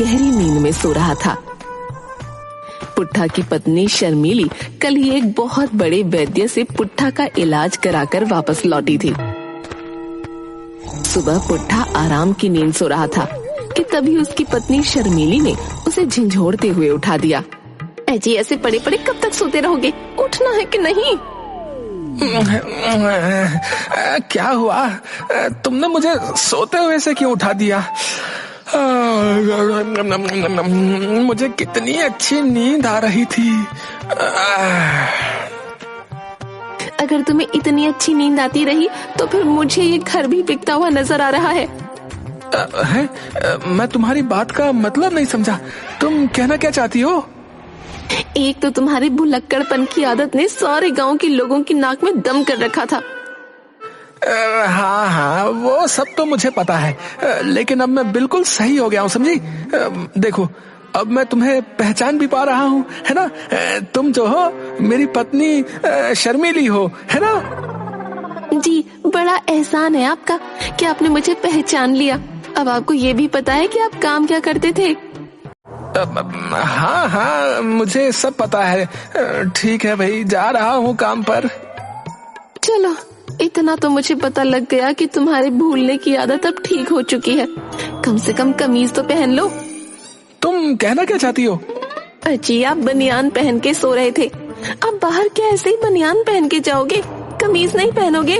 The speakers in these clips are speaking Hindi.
गहरी नींद में सो रहा था। पुट्ठा की पत्नी शर्मीली कल ही एक बहुत बड़े वैद्य से पुट्ठा का इलाज कराकर वापस लौटी थी। सुबह पुट्ठा आराम की नींद सो रहा था कि तभी उसकी पत्नी शर्मीली ने उसे झंझोड़ते हुए उठा दिया। अजी ऐसे पड़े पड़े कब तक सोते रहोगे? उठना है कि नहीं? क्या हुआ? तुमने मुझे सोते हुए से क्यों उठा दिया? मुझे कितनी अच्छी नींद आ रही थी। अगर तुम्हें इतनी अच्छी नींद आती रही तो फिर मुझे ये घर भी बिकता हुआ नजर आ रहा है। मैं तुम्हारी बात का मतलब नहीं समझा। तुम कहना क्या चाहती हो? एक तो तुम्हारे भुलक्कड़पन की आदत ने सारे गांव के लोगों की नाक में दम कर रखा था। हाँ, वो सब तो मुझे पता है, लेकिन अब मैं बिल्कुल सही हो गया हूँ, समझी? देखो, अब मैं तुम्हें पहचान भी पा रहा हूँ, है ना? तुम जो हो मेरी पत्नी शर्मीली हो, है ना? जी, बड़ा एहसान है आपका कि आपने मुझे पहचान लिया। अब आपको ये भी पता है कि आप काम क्या करते थे? हाँ, मुझे सब पता है। ठीक है भाई, जा रहा हूँ काम पर। चलो, इतना तो मुझे पता लग गया कि तुम्हारे भूलने की आदत अब ठीक हो चुकी है। कम से कम कमीज तो पहन लो। तुम कहना क्या चाहती हो? जी, आप बनियान पहन के सो रहे थे। अब बाहर क्या ऐसे ही बनियान पहन के जाओगे? कमीज नहीं पहनोगे?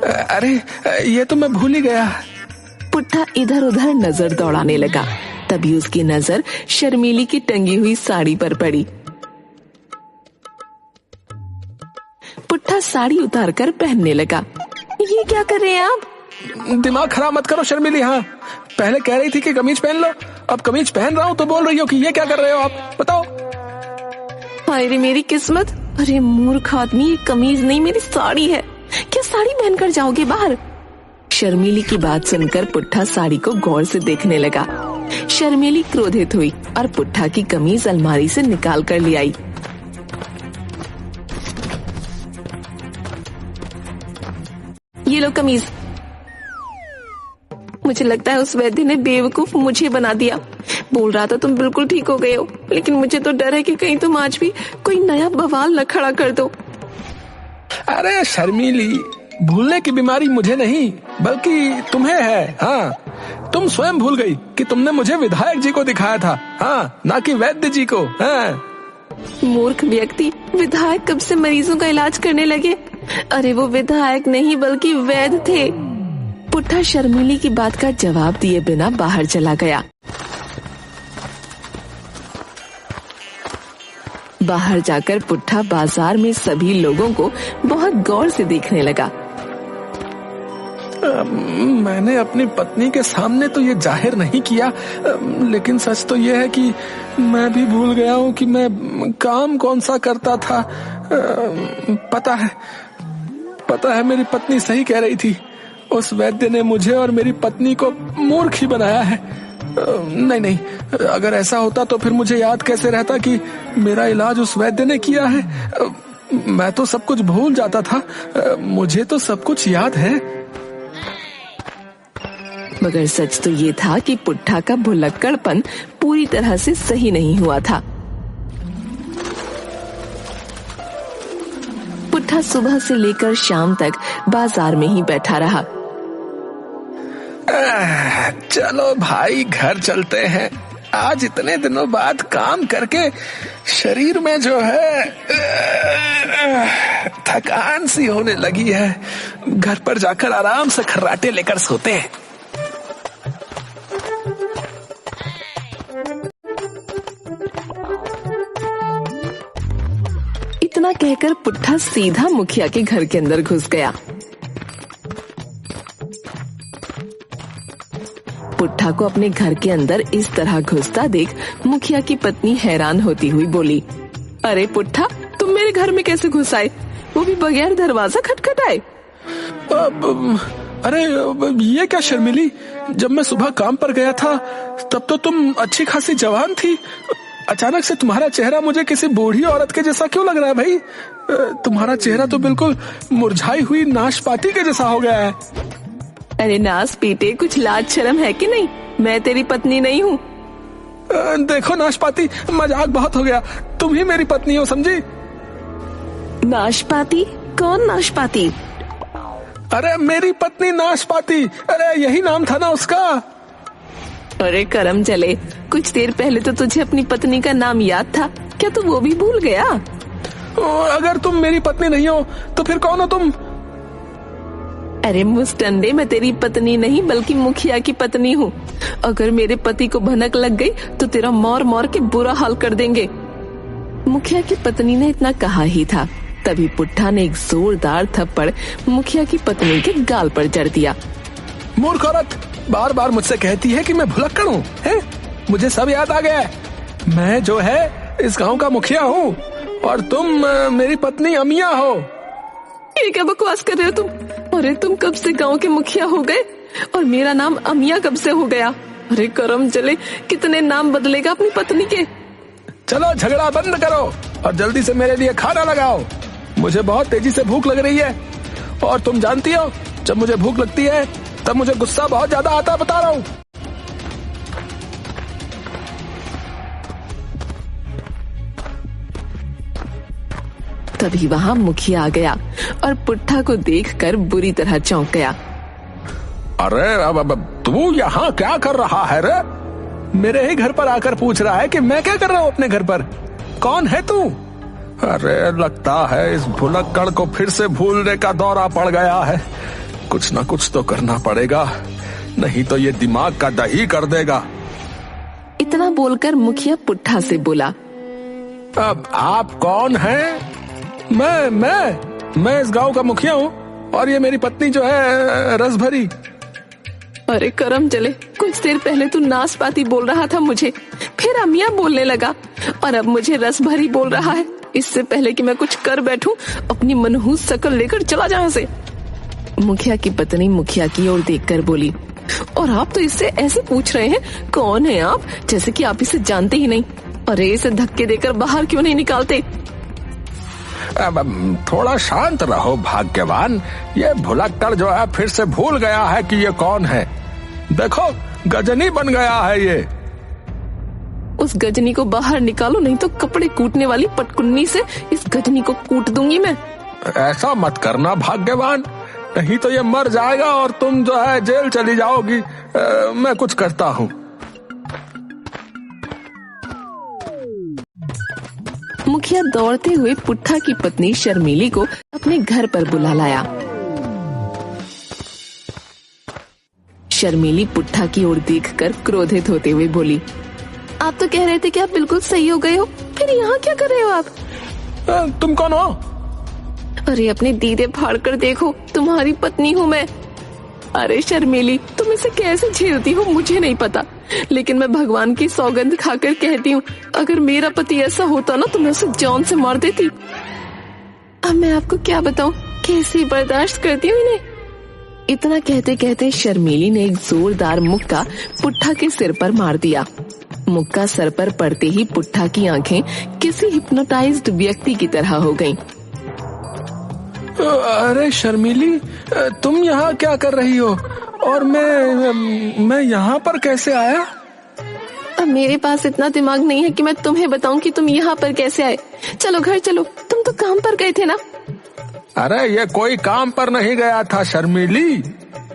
अरे, ये तो मैं भूल ही गया। पुट्ठा इधर उधर नजर दौड़ाने लगा। तभी उसकी नजर शर्मीली की टंगी हुई साड़ी पर पड़ी। पुट्ठा साड़ी उतारकर पहनने लगा। ये क्या कर रहे हैं आप? दिमाग खराब मत करो शर्मीली। हाँ, पहले कह रही थी कि कमीज पहन लो, अब कमीज पहन रहा हूँ तो बोल रही हो कि ये क्या कर रहे हो आप? बताओ। हाय रे मेरी किस्मत। अरे मूर्ख आदमी, ये कमीज नहीं मेरी साड़ी है। क्या साड़ी पहनकर जाओगे बाहर? शर्मीली की बात सुनकर पुट्ठा साड़ी को गौर से देखने लगा। शर्मीली क्रोधित हुई और पुट्ठा की कमीज अलमारी से निकाल कर ले आई। ये लो कमीज। मुझे लगता है उस वैद्य ने बेवकूफ मुझे बना दिया। बोल रहा था तुम बिल्कुल ठीक हो गए हो, लेकिन मुझे तो डर है कि कहीं तुम आज भी कोई नया बवाल न खड़ा कर दो। अरे शर्मीली, भूलने की बीमारी मुझे नहीं बल्कि तुम्हें है। हाँ, तुम स्वयं भूल गई कि तुमने मुझे विधायक जी को दिखाया था, हाँ, ना कि वैद्य जी को। हाँ। मूर्ख व्यक्ति, विधायक कब से मरीजों का इलाज करने लगे? अरे वो विधायक नहीं बल्कि वैद्य थे। पुट्ठा शर्मीली की बात का जवाब दिए बिना बाहर चला गया। बाहर जाकर पुट्ठा बाजार में सभी लोगों को बहुत गौर से देखने लगा। मैंने अपनी पत्नी के सामने तो ये जाहिर नहीं किया, लेकिन सच तो ये है कि मैं भी भूल गया हूँ कि मैं काम कौन सा करता था। पता है मेरी पत्नी सही कह रही थी। उस वैद्य ने मुझे और मेरी पत्नी को मूर्ख ही बनाया है। नहीं, अगर ऐसा होता तो फिर मुझे याद कैसे रहता कि मेरा इलाज उस वैद्य ने किया है। मैं तो सब कुछ भूल जाता था। मुझे तो सब कुछ याद है। मगर सच तो ये था कि पुट्ठा का भुलक्कड़पन पूरी तरह से सही नहीं हुआ था। पुट्ठा सुबह से लेकर शाम तक बाजार में ही बैठा रहा। चलो भाई, घर चलते हैं। आज इतने दिनों बाद काम करके शरीर में जो है थकान सी होने लगी है। घर पर जाकर आराम से खर्राटे लेकर सोते हैं। इतना कहकर पुट्ठा सीधा मुखिया के घर के अंदर घुस गया। पुट्ठा को अपने घर के अंदर इस तरह घुसता देख मुखिया की पत्नी हैरान होती हुई बोली, अरे पुट्ठा, तुम मेरे घर में कैसे घुस आए, वो भी बगैर दरवाजा खटखटाए? अरे ये क्या शर्मिली, जब मैं सुबह काम पर गया था तब तो तुम अच्छी खासी जवान थी। अचानक से तुम्हारा चेहरा मुझे किसी बूढ़ी औरत के जैसा क्यों लग रहा है भाई? तुम्हारा चेहरा तो बिल्कुल मुरझाई हुई नाशपाती के जैसा हो गया है। अरे नास पीटे, कुछ लाज शर्म है कि नहीं? मैं तेरी पत्नी नहीं हूँ। देखो नाशपाती, मजाक बहुत हो गया, तुम ही मेरी पत्नी हो, समझी? नाशपाती? कौन नाशपाती? अरे मेरी पत्नी नाशपाती, अरे यही नाम था ना उसका। अरे करम चले, कुछ देर पहले तो तुझे अपनी पत्नी का नाम याद था, क्या तू वो भी भूल गया? अगर तुम मेरी पत्नी नहीं हो तो फिर कौन हो तुम? अरे मुस्टंडे, मैं तेरी पत्नी नहीं बल्कि मुखिया की पत्नी हूँ। अगर मेरे पति को भनक लग गई तो तेरा मार मार के बुरा हाल कर देंगे। मुखिया की पत्नी ने इतना कहा ही था, तभी पुट्ठा ने एक जोरदार थप्पड़ मुखिया की पत्नी के गाल पर जड़ दिया। मूर्ख औरत, बार बार मुझसे कहती है कि मैं भुलक्कड़ हूँ, हैं? मुझे सब याद आ गया है। मैं जो है इस गांव का मुखिया हूँ और तुम मेरी पत्नी अमिया हो। ये क्या बकवास कर रहे हो तुम? अरे तुम कब से गांव के मुखिया हो गए और मेरा नाम अमिया कब से हो गया? अरे करम चले, कितने नाम बदलेगा अपनी पत्नी के? चलो झगड़ा बंद करो और जल्दी से मेरे लिए खाना लगाओ। मुझे बहुत तेजी से भूख लग रही है और तुम जानती हो जब मुझे भूख लगती है तब मुझे गुस्सा बहुत ज्यादा आता है, बता रहा हूँ। तभी वहाँ मुखिया आ गया और पुट्ठा को देखकर बुरी तरह चौंक गया। अरे अब तू यहाँ क्या कर रहा है रे? मेरे ही घर पर आकर पूछ रहा है कि मैं क्या कर रहा हूँ अपने घर पर। कौन है तू? अरे लगता है इस भुलक्कड़ को फिर से भूलने का दौरा पड़ गया है। कुछ ना कुछ तो करना पड़ेगा, नहीं तो ये दिमाग का दही कर देगा। इतना बोलकर मुखिया पुट्ठा से बोला, अब आप कौन हैं? मैं इस गांव का मुखिया हूँ और ये मेरी पत्नी जो है रसभरी। अरे करम चले, कुछ देर पहले तू नाशपाती बोल रहा था मुझे, फिर अमिया बोलने लगा और अब मुझे रसभरी बोल रहा है। इससे पहले कि मैं कुछ कर बैठूं, अपनी मनहूस शकल लेकर चला जा यहाँ से। मुखिया की पत्नी मुखिया की ओर देखकर बोली, और आप तो इससे ऐसे पूछ रहे हैं कौन है आप, जैसे कि आप इसे जानते ही नहीं। अरे इसे धक्के देकर बाहर क्यों नहीं निकालते? अब थोड़ा शांत रहो भाग्यवान, ये भुलक्कड़ जो है फिर से भूल गया है कि ये कौन है। देखो गजनी बन गया है ये। उस गजनी को बाहर निकालो, नहीं तो कपड़े कूटने वाली पटकुन्नी से इस गजनी को कूट दूंगी मैं। ऐसा मत करना भाग्यवान, नहीं तो ये मर जाएगा और तुम जो है जेल चली जाओगी। मैं कुछ करता हूँ। मुखिया दौड़ते हुए पुट्ठा की पत्नी शर्मीली को अपने घर पर बुला लाया। शर्मीली पुट्ठा की ओर देखकर क्रोधित होते हुए बोली, आप तो कह रहे थे कि आप बिल्कुल सही हो गए हो, फिर यहाँ क्या कर रहे हो आप? तुम कौन हो? अरे अपने दीदे फाड़ कर देखो, तुम्हारी पत्नी हूँ मैं। अरे शर्मीली, तुम इसे कैसे झेलती हो मुझे नहीं पता, लेकिन मैं भगवान की सौगंध खाकर कहती हूँ, अगर मेरा पति ऐसा होता ना तो मैं उसे जान से मार देती। अब मैं आपको क्या बताऊँ, कैसे बर्दाश्त करती हूँ इन्हें। इतना कहते कहते शर्मीली ने एक जोरदार मुक्का पुट्ठा के सिर पर मार दिया। मुक्का सर पर पड़ते ही पुट्ठा की आंखें किसी हिप्नोटाइज्ड व्यक्ति की तरह हो गईं। अरे शर्मीली, तुम यहाँ क्या कर रही हो और मैं यहाँ पर कैसे आया? अब मेरे पास इतना दिमाग नहीं है कि मैं तुम्हें बताऊं कि तुम यहाँ पर कैसे आए। चलो घर चलो, तुम तो काम पर गए थे ना। अरे ये कोई काम पर नहीं गया था शर्मीली,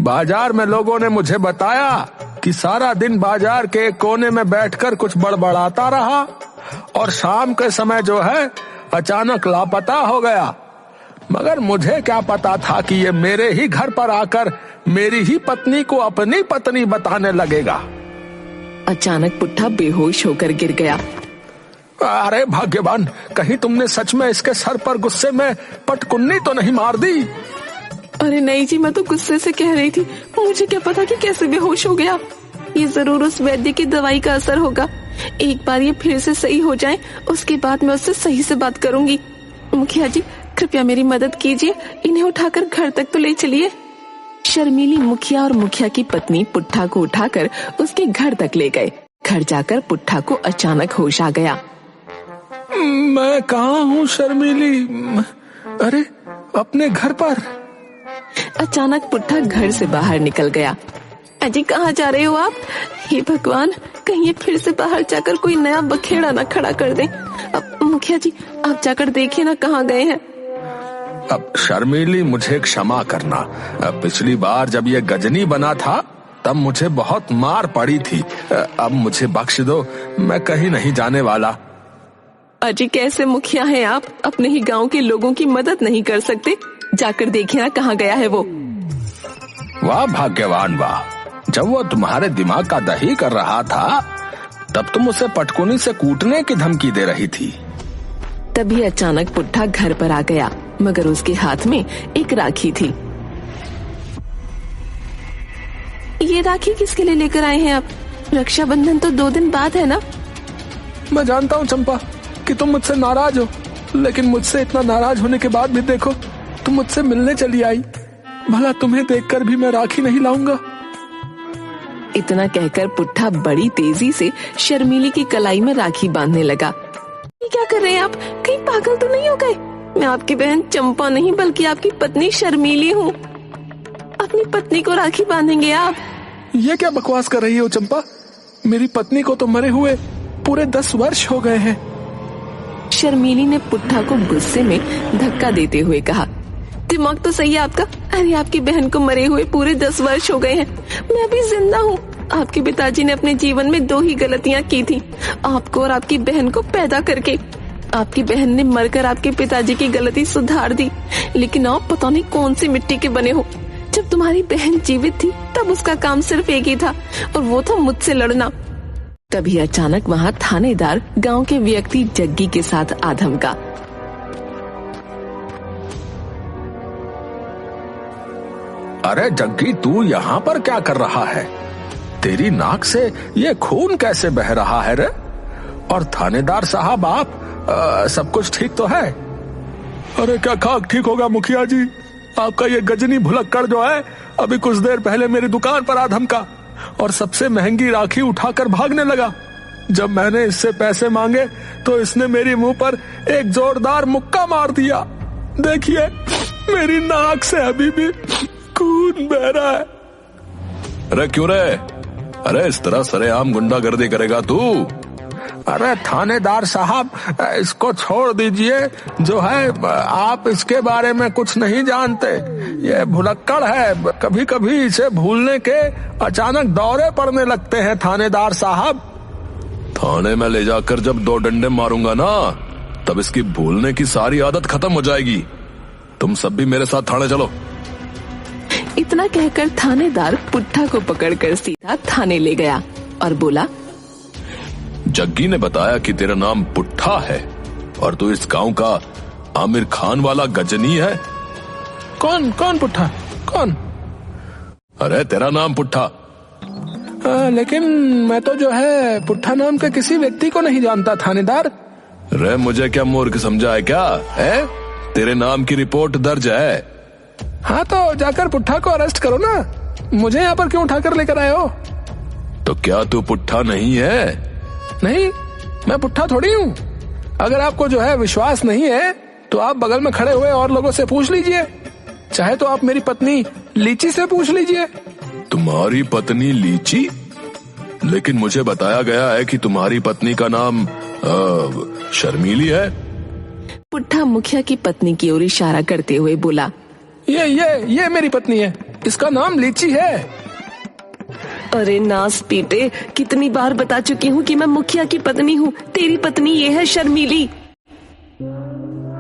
बाजार में लोगों ने मुझे बताया कि सारा दिन बाजार के कोने में बैठकर कुछ बड़बड़ाता रहा और शाम के समय जो है अचानक लापता हो गया। मगर मुझे क्या पता था कि ये मेरे ही घर पर आकर मेरी ही पत्नी को अपनी पत्नी बताने लगेगा। अचानक पुट्ठा बेहोश होकर गिर गया। अरे भाग्यवान, कहीं तुमने सच में इसके सर पर गुस्से में पटकुन्नी तो नहीं मार दी? अरे नहीं जी, मैं तो गुस्से से कह रही थी, मुझे क्या पता कि कैसे बेहोश हो गया। ये जरूर उस वैद्य की दवाई का असर होगा। एक बार ये फिर से सही हो जाए, उसके बाद मैं उससे सही से बात करूंगी। मुखिया जी कृपया मेरी मदद कीजिए, इन्हें उठाकर घर तक तो ले चलिए। शर्मीली मुखिया और मुखिया की पत्नी पुट्ठा को उठाकर उसके घर तक ले गए। घर जाकर पुट्ठा को अचानक होश आ गया। मैं कहाँ हूँ शर्मीली? अरे अपने घर पर। अचानक पुट्ठा घर से बाहर निकल गया। अजी कहाँ जा रहे हो आप? हे भगवान, कहीं ये फिर से बाहर जाकर कोई नया बखेड़ा ना खड़ा कर दे। अब मुखिया जी आप जाकर देखिए ना कहाँ गए हैं। अब शर्मीली मुझे क्षमा करना, पिछली बार जब ये गजनी बना था तब मुझे बहुत मार पड़ी थी। अब मुझे बख्श दो, मैं कहीं नहीं जाने वाला। अजी कैसे मुखिया हैं आप, अपने ही गांव के लोगों की मदद नहीं कर सकते? जाकर देखिए ना कहाँ गया है वो। वाह भाग्यवान वाह, जब वो तुम्हारे दिमाग का दही कर रहा था तब तुम उसे पटकुनी से कूटने की धमकी दे रही थी। तभी अचानक पुट्ठा घर पर आ गया, मगर उसके हाथ में एक राखी थी। ये राखी किसके लिए लेकर आए हैं आप? रक्षाबंधन तो 2 दिन बाद है ना। मैं जानता हूँ चंपा कि तुम मुझसे नाराज हो, लेकिन मुझसे इतना नाराज होने के बाद भी देखो तुम मुझसे मिलने चली आई। भला तुम्हें देखकर भी मैं राखी नहीं लाऊंगा? इतना कहकर पुट्ठा बड़ी तेजी से शर्मीली की कलाई में राखी बांधने लगा। ये क्या कर रहे हैं आप? कहीं पागल तो नहीं हो गए? मैं आपकी बहन चंपा नहीं बल्कि आपकी पत्नी शर्मीली हूँ। अपनी पत्नी को राखी बांधेंगे आप? ये क्या बकवास कर रही हो चंपा? मेरी पत्नी को तो मरे हुए पूरे 10 वर्ष हो गए हैं। शर्मीली ने पुट्ठा को गुस्से में धक्का देते हुए कहा। दिमाग तो सही है आपका। अरे आपकी बहन को मरे हुए पूरे 10 वर्ष हो गए हैं, मैं अभी जिंदा हूँ। आपके पिताजी ने अपने जीवन में 2 ही गलतियाँ की थी, आपको और आपकी बहन को पैदा करके। आपकी बहन ने मरकर आपके पिताजी की गलती सुधार दी, लेकिन आप पता नहीं कौन सी मिट्टी के बने हो। जब तुम्हारी बहन जीवित थी तब उसका काम सिर्फ एक ही था, और वो था मुझसे लड़ना। तभी अचानक वहाँ थानेदार गांव के व्यक्ति जग्गी के साथ आ धमका। अरे जग्गी, तू यहाँ पर क्या कर रहा है? तेरी नाक से ये खून कैसे बह रहा है रे? और थानेदार साहब आप, सब कुछ ठीक तो है? अरे क्या खाक ठीक होगा मुखिया जी, आपका ये गजनी भुलक्कड़ जो है अभी कुछ देर पहले मेरी दुकान पर आ धमका और सबसे महंगी राखी उठाकर भागने लगा। जब मैंने इससे पैसे मांगे तो इसने मेरी मुंह पर एक जोरदार मुक्का मार दिया। देखिए मेरी नाक से अभी भी खून बह रहा है। अरे क्यों रे? अरे इस तरह सरेआम गुंडागर्दी करेगा तू? अरे थानेदार साहब, इसको छोड़ दीजिए। जो है आप इसके बारे में कुछ नहीं जानते। ये भुलक्कड़ है, कभी कभी इसे भूलने के अचानक दौरे पड़ने लगते हैं थानेदार साहब। थाने में ले जाकर जब 2 डंडे मारूंगा ना, तब इसकी भूलने की सारी आदत खत्म हो जाएगी। तुम सब भी मेरे साथ थाने चलो। इतना कहकर थानेदार पुट्ठा को पकड़कर सीधा थाने ले गया और बोला, जग्गी ने बताया कि तेरा नाम पुट्ठा है और तू इस गांव का आमिर खान वाला गजनी है। कौन कौन पुट्ठा? कौन? अरे तेरा नाम पुट्ठा। लेकिन मैं तो जो है पुट्ठा नाम के किसी व्यक्ति को नहीं जानता थानेदार। रे मुझे क्या मूर्ख समझा है क्या? है तेरे नाम की रिपोर्ट दर्ज है। हाँ तो जाकर पुट्ठा को अरेस्ट करो ना, मुझे यहाँ पर क्यों उठाकर लेकर आए हो? तो क्या तू पुट्ठा नहीं है? नहीं, मैं पुट्ठा थोड़ी हूँ। अगर आपको जो है विश्वास नहीं है तो आप बगल में खड़े हुए और लोगों से पूछ लीजिए, चाहे तो आप मेरी पत्नी लीची से पूछ लीजिए। तुम्हारी पत्नी लीची? लेकिन मुझे बताया गया है कि तुम्हारी पत्नी का नाम शर्मीली है। पुट्ठा मुखिया की पत्नी की ओर इशारा करते हुए बोला, ये मेरी पत्नी है, इसका नाम लीची है। अरे नास पीटे, कितनी बार बता चुकी हूँ कि मैं मुखिया की पत्नी हूँ। तेरी पत्नी ये है शर्मीली।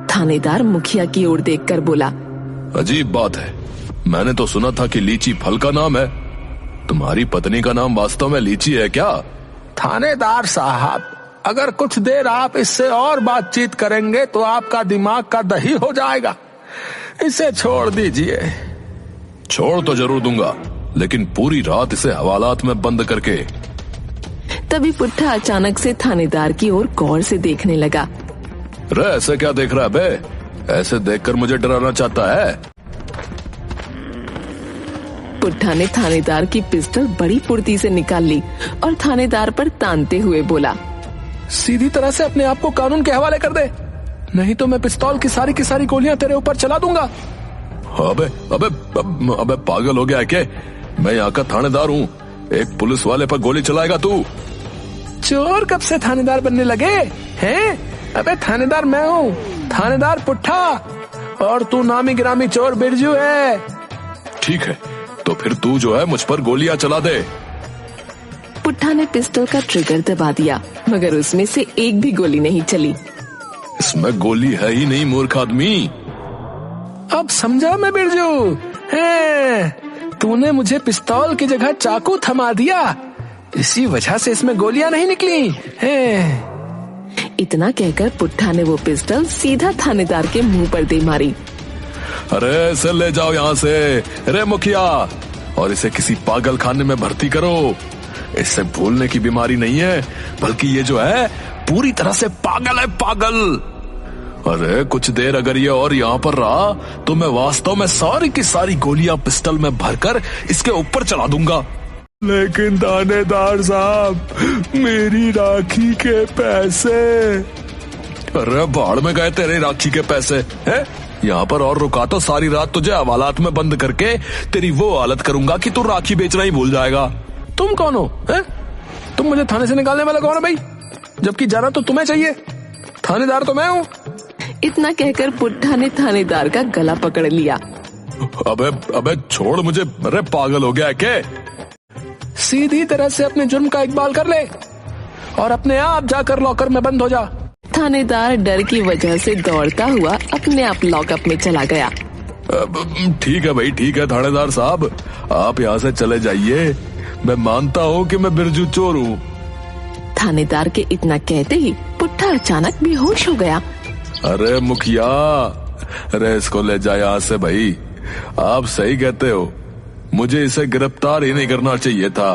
थानेदार मुखिया की ओर देखकर बोला, अजीब बात है, मैंने तो सुना था कि लीची फल का नाम है। तुम्हारी पत्नी का नाम वास्तव में लीची है क्या? थानेदार साहब, अगर कुछ देर आप इससे और बातचीत करेंगे तो आपका दिमाग का दही हो जाएगा। इसे छोड़ दीजिए। छोड़ तो जरूर दूंगा, लेकिन पूरी रात इसे हवालात में बंद करके। तभी पुट्ठा अचानक से थानेदार की ओर गौर से देखने लगा। रे ऐसे क्या देख रहा है बे? ऐसे देखकर मुझे डराना चाहता है? पुट्ठा ने थानेदार की पिस्टल बड़ी फुर्ती से निकाल ली और थानेदार पर तानते हुए बोला, सीधी तरह से अपने आप को कानून के हवाले कर दे, नहीं तो मैं पिस्तौल की सारी गोलियां तेरे ऊपर चला दूंगा। अबे अबे अबे पागल हो गया क्या? मैं यहाँ का थानेदार हूँ, एक पुलिस वाले पर गोली चलाएगा तू? चोर कब से थानेदार बनने लगे हैं? अबे थानेदार मैं हूँ, थानेदार पुट्ठा, और तू नामी गिरामी चोर बिरजू है। ठीक है, तो फिर तू जो है मुझ पर गोलियां चला दे। पुट्ठा ने पिस्टल का ट्रिगर दबा दिया, मगर उसमें से एक भी गोली नहीं चली। इसमें गोली है ही नहीं मूर्ख आदमी। अब समझा मैं बिरजू है, तूने मुझे पिस्तौल की जगह चाकू थमा दिया, इसी वजह से इसमें गोलियां नहीं निकली हैं। इतना कहकर पुट्ठा ने वो पिस्टल सीधा थानेदार के मुंह पर दे मारी। अरे इसे ले जाओ यहाँ से, रे मुखिया, और इसे किसी पागल खाने में भर्ती करो। इससे भूलने की बीमारी नहीं है, बल्कि ये जो है पूरी तरह से पागल है, पागल। अरे कुछ देर अगर ये और यहाँ पर रहा तो मैं वास्तव में सारी की सारी गोलियां पिस्टल में भरकर इसके ऊपर चला दूंगा। लेकिन थानेदार साहब, मेरी राखी के पैसे। अरे भाड़ में गए तेरे राखी के पैसे हैं? यहाँ पर और रुका तो सारी रात तुझे हवालात में बंद करके तेरी वो हालत करूंगा कि तू राखी बेचना ही भूल जाएगा। तुम कौन हो हैं? तुम मुझे थाने से निकालने वाला कौन है भाई? जबकि जाना तो तुम्हें चाहिए, थानेदार तो मैं हूँ। इतना कहकर पुट्ठा ने थानेदार का गला पकड़ लिया। अबे छोड़ मुझे, अरे पागल हो गया है क्या? सीधी तरह से अपने जुर्म का इकबाल कर ले और अपने आप जाकर लॉकर में बंद हो जा। थानेदार डर की वजह से दौड़ता हुआ अपने आप लॉकअप में चला गया। ठीक है भाई, ठीक है थानेदार साहब, आप यहाँ से चले जाइए। मैं मानता हूँ कि मैं बिरजू चोर हूँ। थानेदार के इतना कहते ही पुट्ठा अचानक बेहोश हो गया। अरे मुखिया, अरे इसको ले जाए यहाँ से भाई। आप सही कहते हो, मुझे इसे गिरफ्तार ही नहीं करना चाहिए था।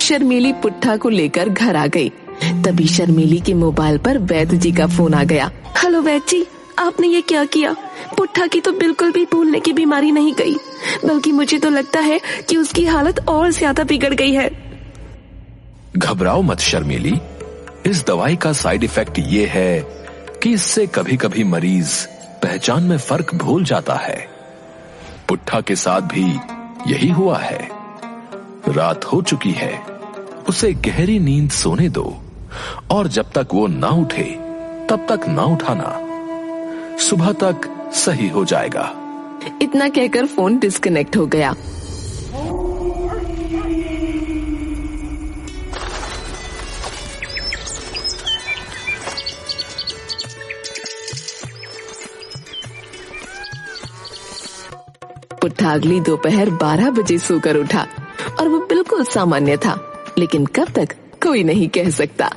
शर्मीली पुट्ठा को लेकर घर आ गई। तभी शर्मीली के मोबाइल पर वैद्य जी का फोन आ गया। हेलो वैद्य जी, आपने ये क्या किया? पुट्ठा की तो बिल्कुल भी भूलने की बीमारी नहीं गई, बल्कि मुझे तो लगता है कि उसकी हालत और ज्यादा बिगड़ गई है। घबराओ मत शर्मीली, इस दवाई का साइड इफेक्ट ये है कि इससे कभी कभी मरीज पहचान में फर्क भूल जाता है। पुट्ठा के साथ भी यही हुआ है। रात हो चुकी है, उसे गहरी नींद सोने दो, और जब तक वो ना उठे तब तक ना उठाना। सुबह तक सही हो जाएगा। इतना कहकर फोन डिस्कनेक्ट हो गया। पुट्ठा अगली दोपहर 12 बजे सोकर उठा और वो बिल्कुल सामान्य था, लेकिन कब तक कोई नहीं कह सकता।